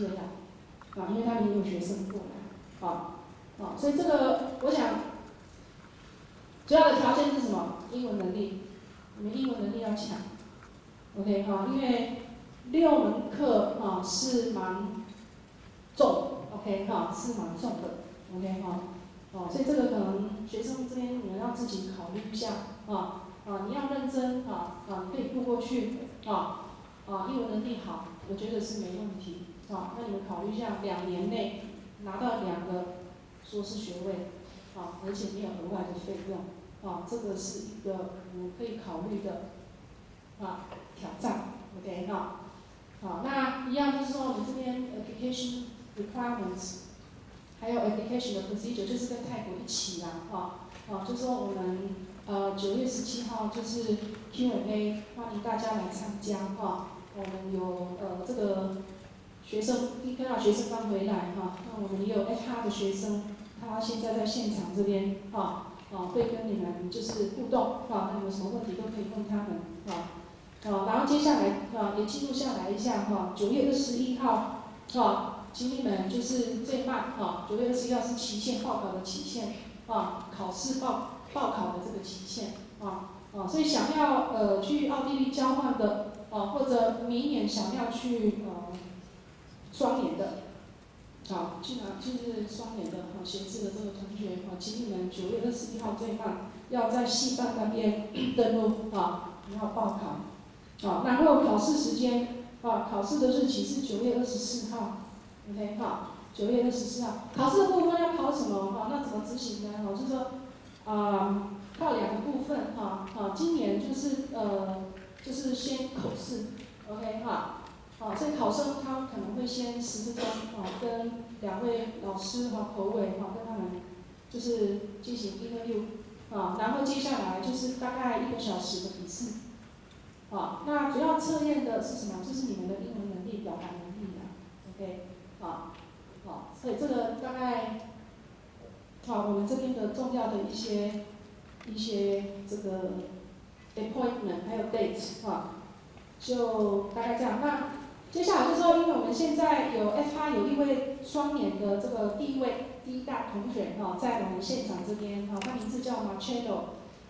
这样，因为他们也有学生过来，所以这个我想主要的条件是什么？英文能力，你们英文能力要强 ，OK 因为6门课是蛮重 ，OK 是蛮重的 ，OK 所以这个可能学生这边你们要自己考虑一下你要认真你可以度过去英文能力好，我觉得是没问题那你们考虑一下，2年内拿到2个硕士学位而且没有额外的费用这个是一个我们可以考虑的挑战 ，OK 那一样就是说你这边 application requirements。还有 application 的 procedure 就是跟泰国一起就是说我们9月17号就是 Q&A， 欢迎大家来参加我们有这个学生，看到学生刚回来那我们也有 FR 的学生，他现在在现场这边会跟你们就是互动那你们有什么问题都可以问他们然后接下来也记录下来一下9月21号请你们就是最慢9月21号是期限报考的期限考试报考的这个期限所以想要去奥地利交换的或者明年想要去双联的就是双联的学制的这个同学请你们9月21号最慢要在系办那边登录你要报考然后考试时间考试的日期是9月24号 OK 9月24号，考试的部分要考什么那怎么执行呢就是说靠2个部分今年就是先口试 OK 所以考生他可能会先10分钟跟2位老师口委跟他们就是进行interview然后接下来就是大概1个小时的笔试那主要测验的是什么？就是你们的英文能力、表达能力OK 所以这个大概我们这边的重要的一些这个 appointment 还有 date 就大概这样。那接下来就是说，因为我们现在有 FR 有一位双联的这个第一代同学在我们现场这边他名字叫 Marcello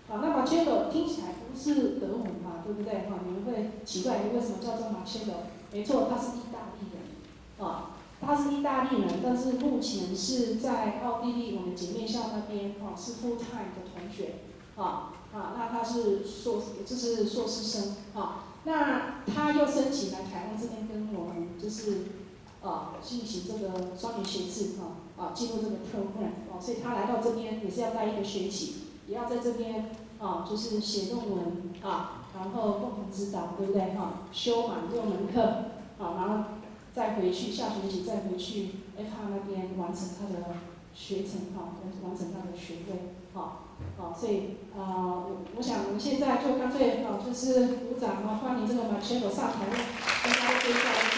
那 Marcello 听起来不是德文对不对你们会奇怪为什么叫做 Marcello？ 没错，他是意大利人他是意大利人，但是目前是在奥地利我们姐妹校那边是 full time 的同学那他是硕士生那他又申请来台湾这边跟我们就是进行这个双联学制进入这个 program 所以他来到这边也是要待1个学期，也要在这边就是写论文然后共同指导，对不对修满6门课然后再回去下学期再回去 FR 那边完成他的学程完成他的学位所以我想我们现在就干脆就是鼓掌欢迎这个 Marcello 上台跟大家介绍一下。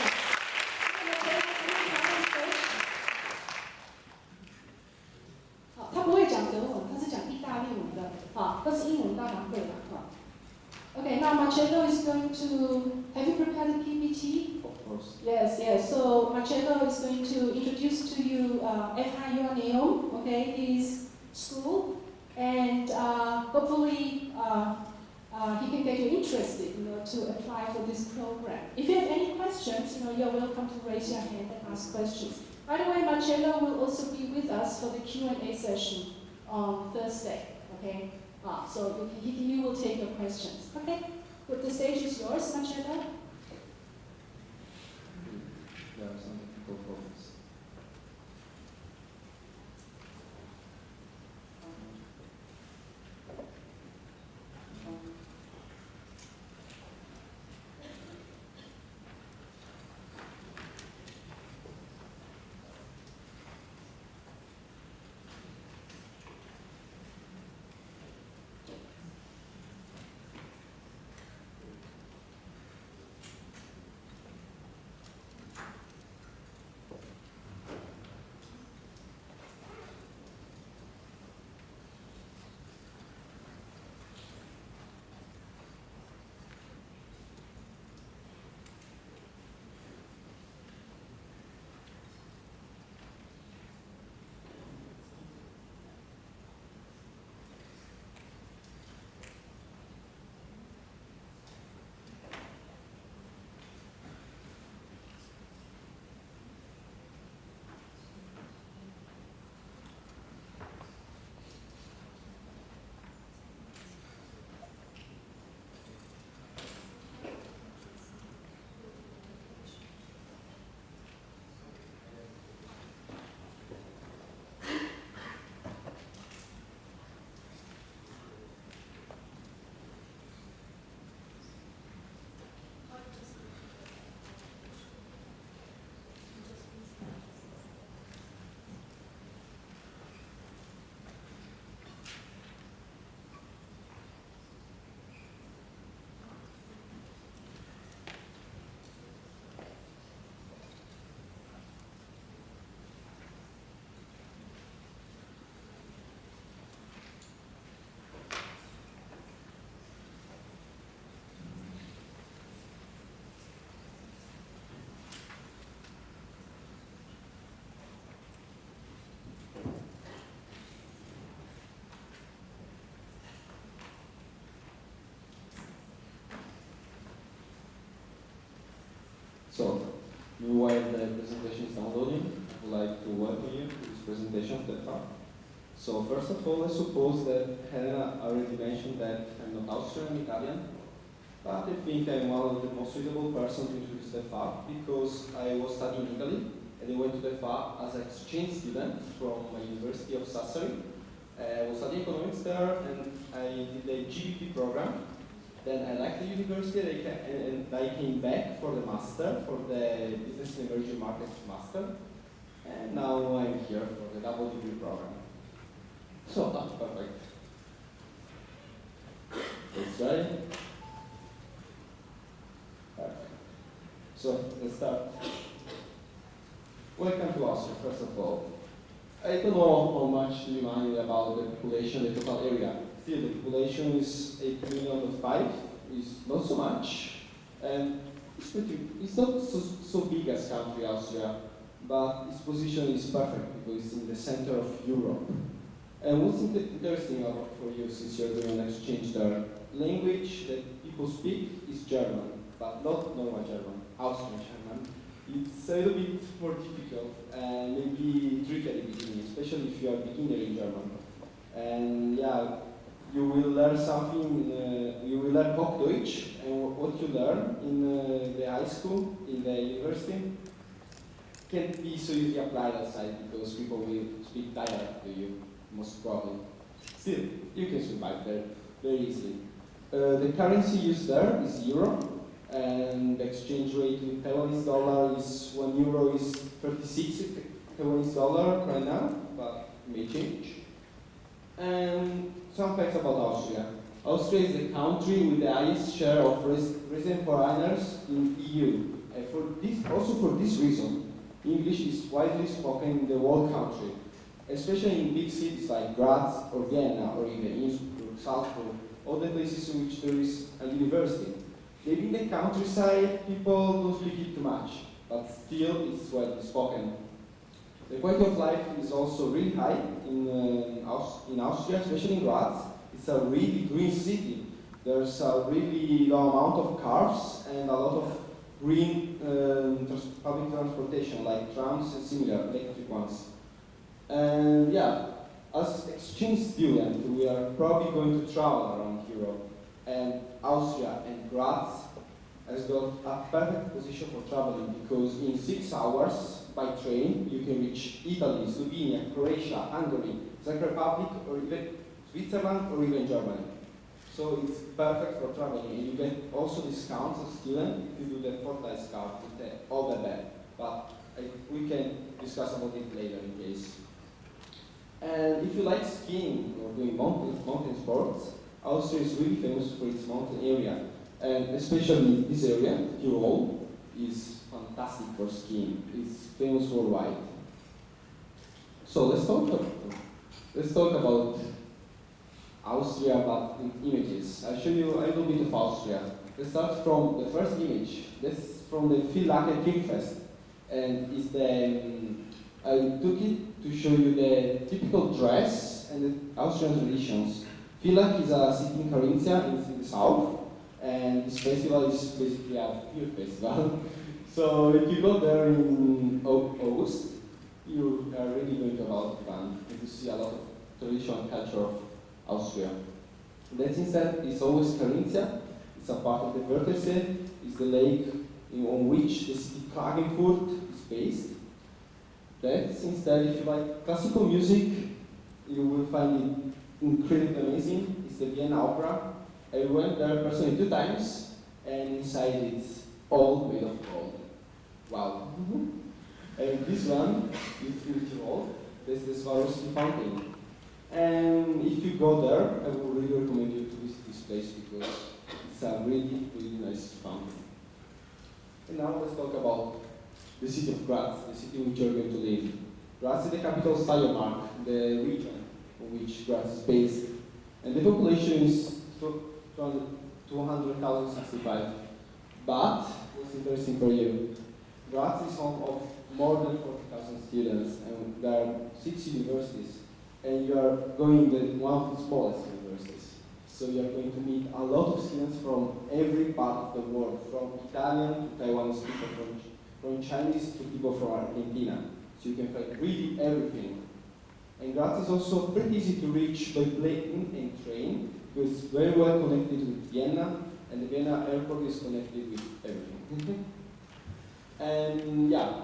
他不会讲德文，他是讲意大利文的但是英文当然会Okay, now Marcello is going to. Have you prepared the PPT? Of course. Yes. So Marcello is going to introduce to you FIU Neom, okay, his school, and hopefully he can get you interested, to apply for this program. If you have any questions, you're welcome to raise your hand and ask questions. By the way, Marcello will also be with us for the Q&A session on Thursday, okay? So he will take your questions. Okay? But the stage is yours, Marcello. There are some technical problems. So, meanwhile the presentation is downloading, I would like to welcome you to this presentation of the FAB. So first of all, I suppose that Helena already mentioned that I'm not Austrian, I'm Italian, but I think I'm one of the most suitable persons to introduce the FAB because I was studying in Italy and I went to the FAB as an exchange student from my University of Sassari. I was studying economics there and I did the GBP program. Then I left the university and I came back for the master, for the Business and Emerging Markets master. And now I'm here for the double degree program. So that's perfect. That's right. Perfect. So let's start. Welcome to Austria, first of all. I don't know how much you mind about the population, the total area. Still, the population is 8 million of 5. It's not so much, and it's not so big as country Austria, but its position is perfect because it's in the center of Europe. And what's interesting for you, since you're doing an exchange there, language that people speak is German, but not normal German, Austrian German. It's a little bit more difficult and maybe tricky at the beginning, especially if you are a beginner in German. And yeah, you will learn something, you will learn Hochdeutsch, and what you learn in the high school, in the university, can't be so easily applied outside because people will speak dialect to you, most probably. Still, you can survive there very easily. The currency used there is euro, and the exchange rate with Taiwanese dollar is 1 euro is 36 Taiwanese dollar right now, but it may change. And some facts about Austria. Austria is the country with the highest share of resident foreigners in EU. And also for this reason, English is widely spoken in the whole country, especially in big cities like Graz or Vienna or even Innsbruck, Salzburg, all the places in which there is a university. Maybe in the countryside, people don't speak it too much, but still it's widely spoken. The quality of life is also really high in Austria, especially in Graz. It's a really green city. There's a really low amount of cars and a lot of green public transportation, like trams and similar electric ones. And yeah, as exchange students, we are probably going to travel around Europe. And Austria and Graz has got a perfect position for traveling because in 6 hours by train you can reach Italy, Slovenia, Croatia, Hungary, Czech Republic, or even Switzerland, or even Germany. So it's perfect for traveling, and you get also discounts as a student if you do the Fortnite card with the overbed. But we can discuss about it later in case. And if you like skiing or doing mountain sports, Austria is really famous for its mountain area, and especially this area, Tyrol, is fantastic for skiing. It's famous worldwide. So let's talk about Austria, but in images. I'll show you a little bit of Austria. Let's start from the first image. That's from the Village Kingfest, and it's I took it to show you the typical dress and the Austrian traditions. Villach is a city in Carinthia in the south, and this festival is basically a beer festival. So if you go there in August, you are really going to have a lot of fun and to see a lot of traditional culture of Austria. That instead is always Carinthia. It's a part of the Wörthersee. It's the lake on which the city Klagenfurt is based. That's instead, if you like classical music, you will find it incredibly amazing. It's the Vienna Opera. I went there personally 2 times, and inside it's all made of gold. Wow. And this one is really old. This is the Swarovski fountain. And if you go there, I would really recommend you to visit this place because it's a really, really nice fountain. And now let's talk about the city of Graz, the city in which you're going to live. Graz is the capital of Steiermark, the region in which Graz is based. And the population is 200,065. But, what's interesting for you, Graz is home of more than 40,000 students, and there are 6 universities. And you are going to one of the smallest universities. So you're going to meet a lot of students from every part of the world, from Italian to Taiwanese people, from Chinese to people from Argentina. So you can find really everything. And Graz is also pretty easy to reach by plane and train, because it's very well connected with Vienna, and the Vienna airport is connected with everything. And yeah,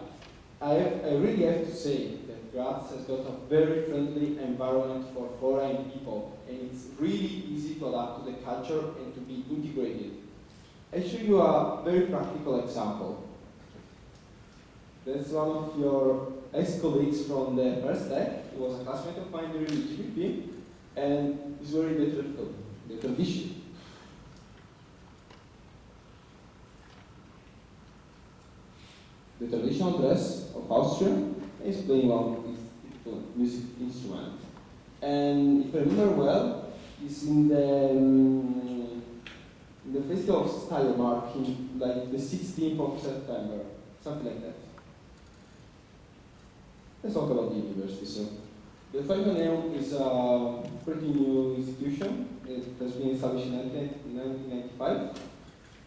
I really have to say that Graz has got a very friendly environment for foreign people, and it's really easy to adapt to the culture and to be integrated. I'll show you a very practical example. That's one of your ex-colleagues from the first deck. He was a classmate of mine during the GBP, and he's wearing the tradition. The traditional dress of Austria, and he's playing on his typical music instrument. And if I remember well, he's in the festival of Steiermark in like the 16th of September, something like that. Let's talk about the university. So, the FEMANEUM is a pretty new institution. It has been established in 1995,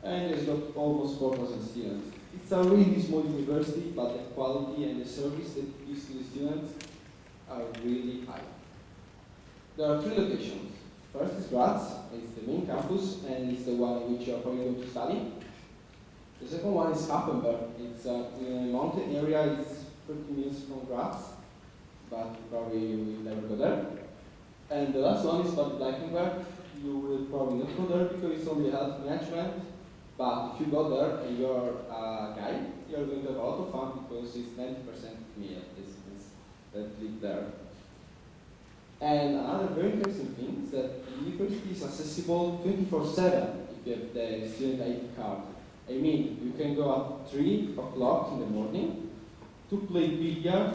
and it's got almost 4,000 students. It's a really small university, but the quality and the service that it gives to the students are really high. There are 3 locations. First is Graz, it's the main campus, and it's the one in which you are probably going to study. The second one is Kappenberg. It's in a mountain area. It's 30 minutes from Graz, but probably you will never go there. And the last one is Bad Blankenberg. You will probably not go there because it's only health management, but if you go there and you're a guy, you're going to have a lot of fun because it's 90% male disciplines that live there. And another very interesting thing is that the university is accessible 24/7 if you have the student ID card. I mean, you can go at 3 o'clock in the morning to play billiard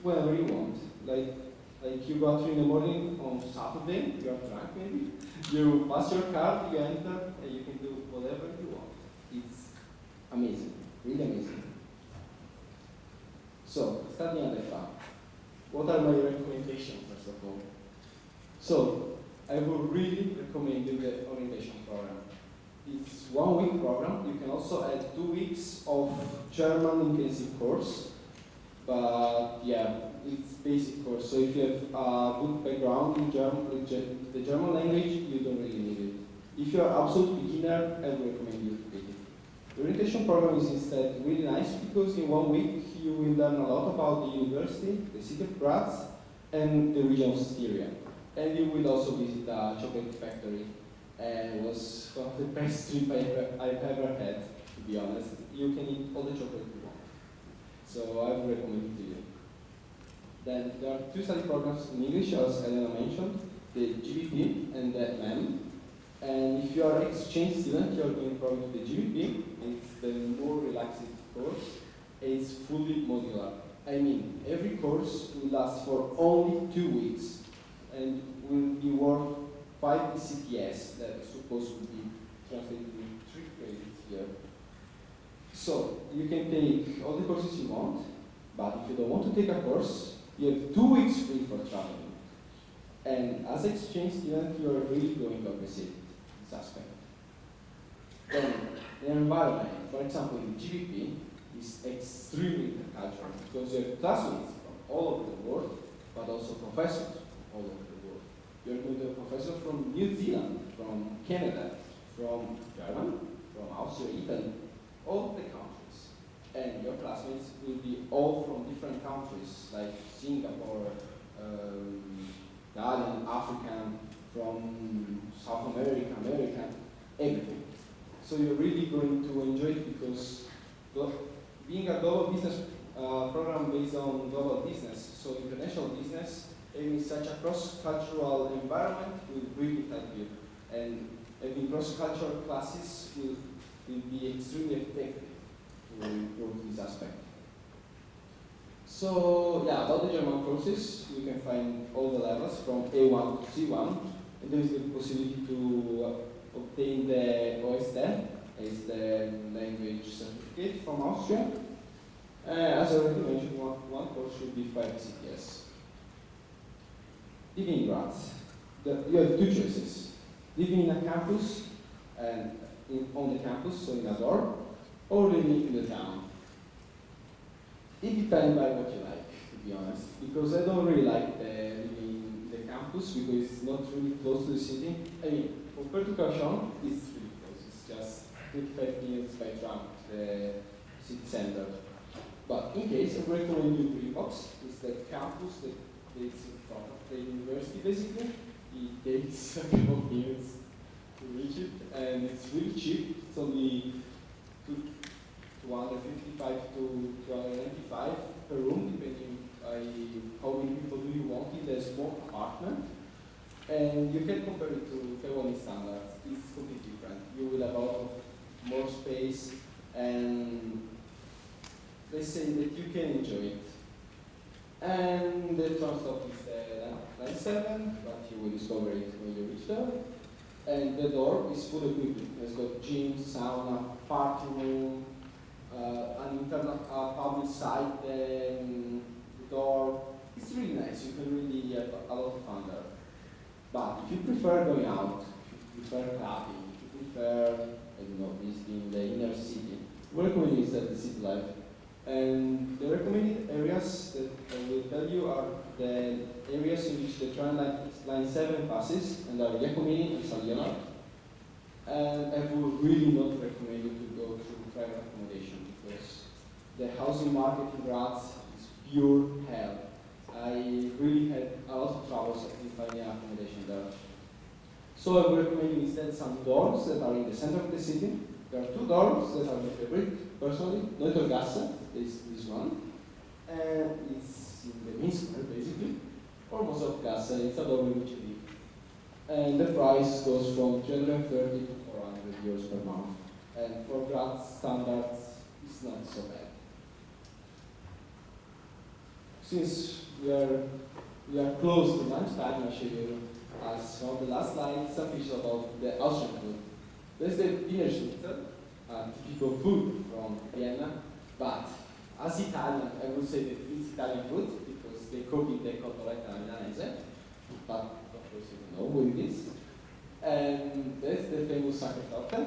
whenever you want. Like you go at 3 in the morning on Saturday, you are drunk maybe, you pass your card, you enter, and you can do whatever you want. It's amazing, really amazing. So, studying at FA. What are my recommendations, first of all? So, I would really recommend you the orientation program. It's 1 week program. You can also add 2 weeks of German intensive course. But yeah, it's basic course. So if you have a good background in German, the German language, you don't really need it. If you are absolute beginner, I would recommend you to take it. The orientation program is instead really nice because in 1 week you will learn a lot about the university, the city of Graz, and the region of Styria. And you will also visit a chocolate factory. And it was one of the best trips I've ever had, to be honest. You can eat all the chocolate you want. So I would recommend it to you. Then there are 2 study programs in English, as Elena mentioned, the GBP and the MEM. And if you are an exchange student, you are going probably to the GBP. It's the more relaxed course. It's fully modular. I mean, every course will last for only 2 weeks and will be worth 5 ECTS, that I suppose would be translated to 3 credits here. So, you can take all the courses you want, but if you don't want to take a course, you have 2 weeks free for traveling. And as an exchange student, you are really going to appreciate this aspect. Then, the environment, for example, in GBP, is extremely intercultural because you have classmates from all over the world, but also professors from all over the world. You're going to have professors from New Zealand, from Canada, from Germany, from Austria, Italy, all the countries. And your classmates will be all from different countries, like Singapore, Italian, African, from South America, American, everything. So you're really going to enjoy it because being a global business program based on global business, so international business, having such a cross-cultural environment will really help you. And having cross-cultural classes will be extremely effective to improve this aspect. So yeah, about the German courses, you can find all the levels from A1 to C1. And there is the possibility to obtain the OSD, is the language certificate from Austria. As I already mentioned, one course should be 5 CTS. Living in Graz. you have two choices: living in a campus and on the campus, so in a dorm, or living in the town. It depends by what you like, to be honest, because I don't really like living in the campus because it's not really close to the city. I mean, compared to Kaohsiung, it's really close. It's just 25 minutes by tram to the city center. But in case, I recommend you Greenbox. It's the campus that it's in front of the university, basically. It takes a couple of minutes to reach it, and it's really cheap. It's only 255 to 295 per room, depending on how many people do you want in the small apartment. And you can compare it to Taiwanese standards. It's completely different. You will have a lot of more space, and they say that you can enjoy it. And the tram stop is the line 7, but you will discover it when you reach there. And the door is full equipped. It's got gym, sauna, parking room, an internal public site, the door. It's really nice. You can really have a lot of fun there. But if you prefer going out, if you prefer clubbing, if you prefer, I don't know, visiting the inner city, we recommend instead the city life. And the recommended areas that I will tell you are the areas in which the tram line 7 passes, and are Giacomini and San Leonardo. And I would really not recommend you to go through private accommodation because the housing market in Graz is pure hell. I really had a lot of troubles in finding accommodation there. So I would recommend you instead some dorms that are in the center of the city. There are two dorms that are my favorite, personally. Neutergasse is this one, and it's in the main square basically, or Mosorgasse, it's a dorm in which you live. And the price goes from 330 to 400 euros per month. And for Graz standards, it's not so bad. Since we are close to lunchtime, I'll show you, as on the last slide, some pictures about the Austrian food. There's the Wiener Schnitzel, typical food from Vienna, but as Italian, I would say that it's Italian food because they cook in the cotoletta milanese, but of course you don't know what it is. And that's the famous Sackertorte.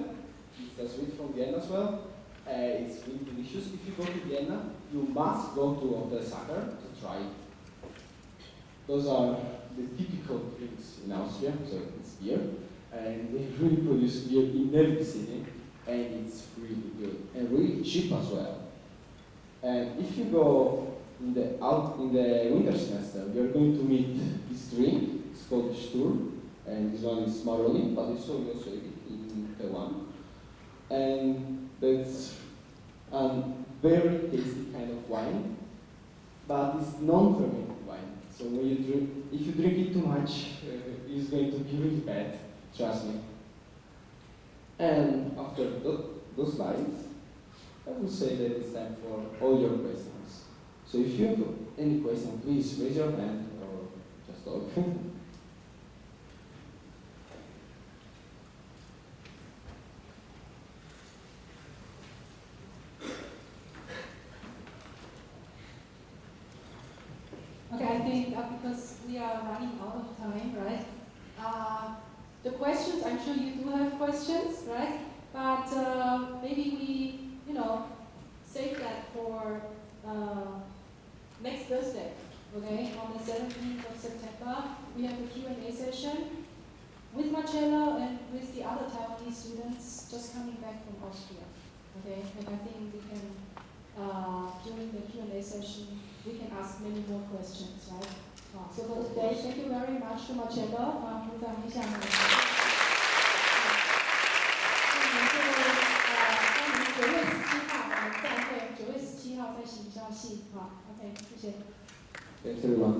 It's a sweet from Vienna as well. It's really delicious. If you go to Vienna, you must go to Hotel Sacher to try it. Those are the typical drinks in Austria, so it's beer. And they really produce beer in every city, and it's really good and really cheap as well. And if you go in the winter semester, you're going to meet this drink. It's called Stur, and this one is Maroni, but it's also in Taiwan. And that's a very tasty kind of wine, but it's non-fermented wine. So when you drink, if you drink it too much, it's going to be really bad. Trust me. And after those slides, I would say that it's time for all your questions. So if you have any question, please raise your hand or just talk. Okay, I think because we are running out of time, right? The questions, I'm sure you do have questions, right? But maybe we, save that for next Thursday, okay? On the 17th of September, we have a Q&A session with Marcello and with the other Taiwanese students just coming back from Austria, okay? And I think we can, during the Q&A session, we can ask many more questions, right? So for today, thank you very much to Marcello. 鼓掌一下。我们就9月17号我们再会，9月17号在行销系。好 ，OK， 谢谢。Thanks everyone.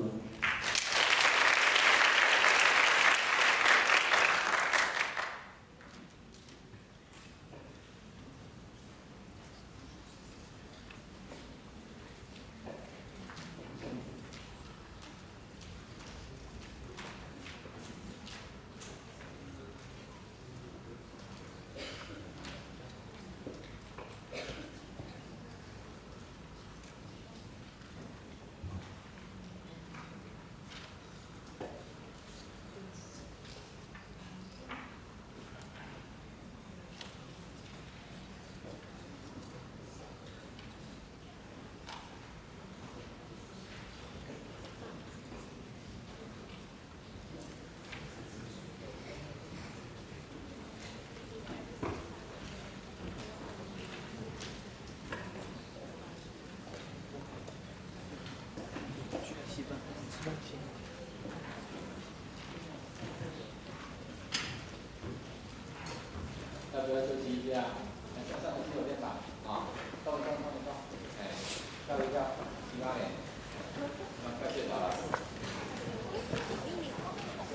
要不要休息一下？早上我是有点早啊，动一动，动一动，哎，跳一跳，起码点，快睡着了。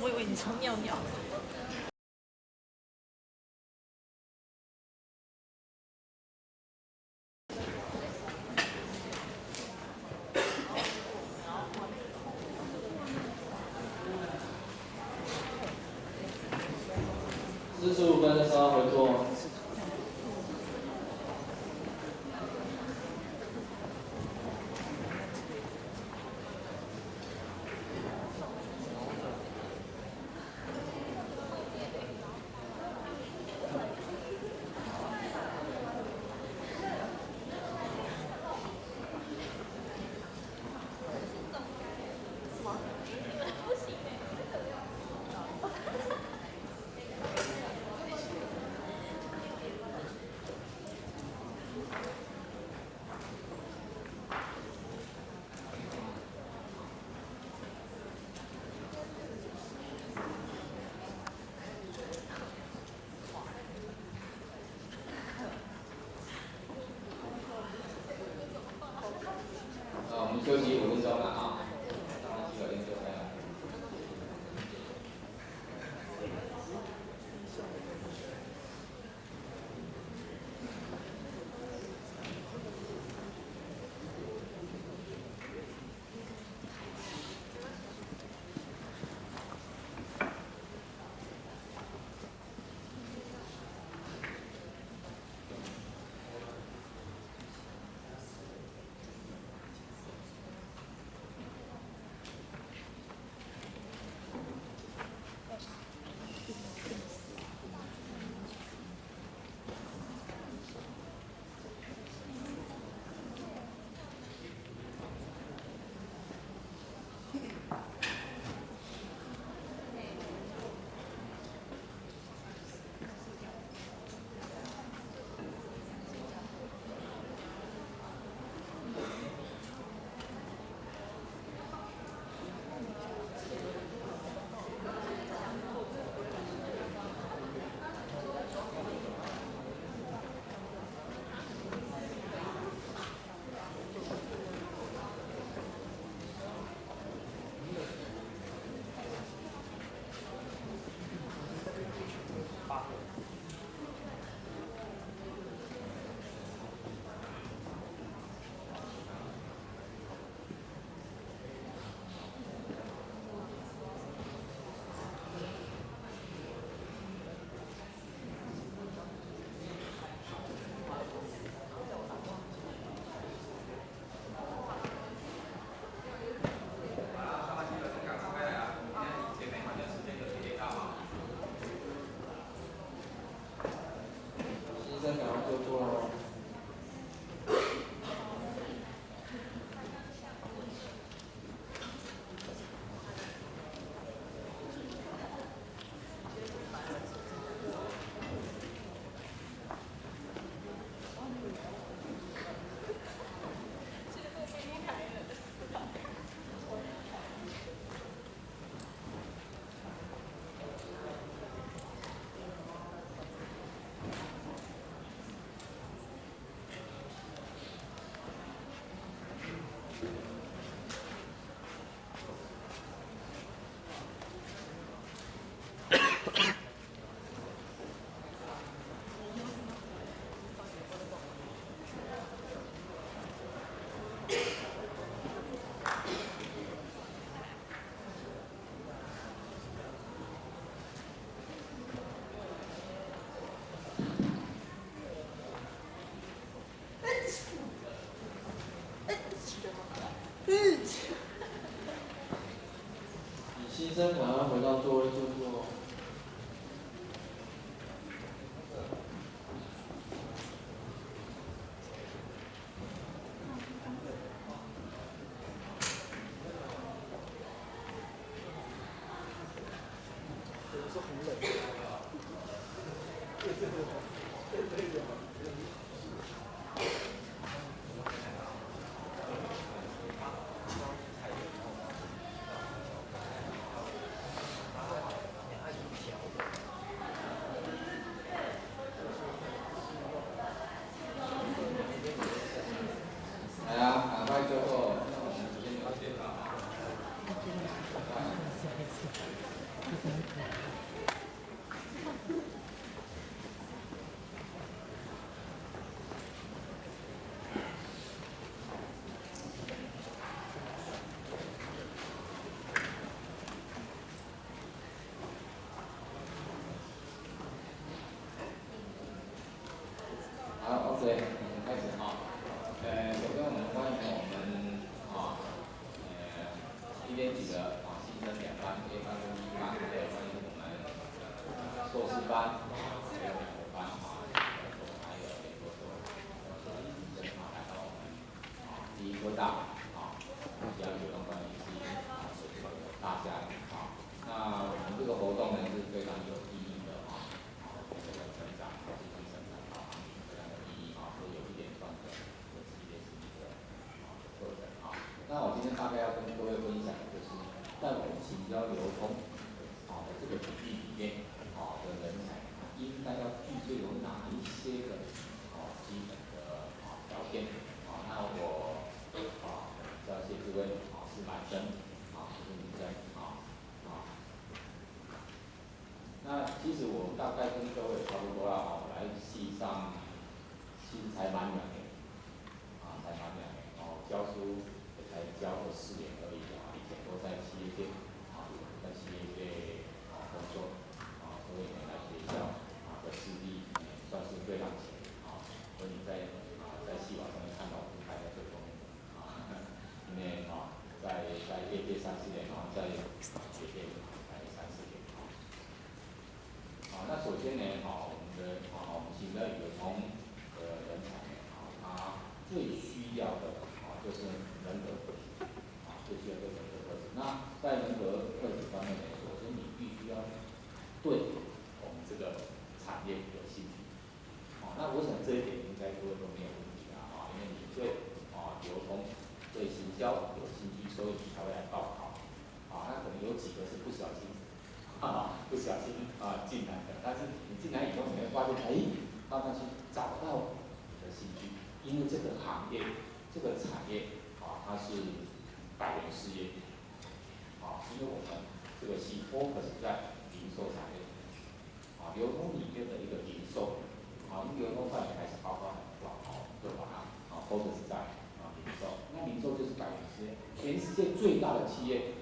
我以为你说尿尿。45分的时候回座。我们休息5分钟了啊，咱们7点就回来。医生赶快回到座位坐坐。天举的新生2班、A 班跟 B 班，还有关于我们硕士班，还有美国班还有美国所来到我们第一科大比较有关于是大家那我们这个活动呢是非常有意义的这个成长，继续成长非常有意义所以有一连串的系列性的课程那我今天大概要跟各位分享的就是，在我们行销流通的这个领域里面的人才应该要具备有哪一些的基本的条件那我要谢这位是男生是女生那其实我大概跟各位差不多啦我来系上其实才满2年才满2年教书也才教了4年而已以前都在企业界在企业界工作所以来学校的资历算是非常浅所以在系网上面看到我排在最后面因为在业界3、4年在学界才3、4年那首先呢我们行销流通的人才他最需要的就是人格特质最需要的人格特质那在人格特质方面呢首先你必须要对我们这个产业有兴趣那我想这一点应该各位都没有问题因为你对流通对行销有兴趣所以你才会来报考那可能有几个是不小心进来的，但是你进来以后你会发现，慢慢去找到你的兴趣，因为这个行业、这个产业它是百年事业因为我们这个系 focus 在零售产业流通里面的一个零售因为流通范围还是包括很广就把它focus 在零售，那零售就是百年事业，全世界最大的企业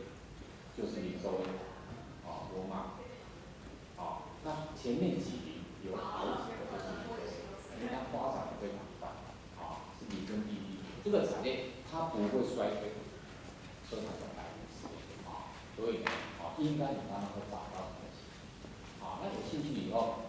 就是零售业沃尔玛那前面几名有好几个就是零售业，因为它发展的非常快是民生第一，这个产业它不会衰退，所以它叫百年事业所以应该你慢慢会找到你的兴趣那有兴趣以后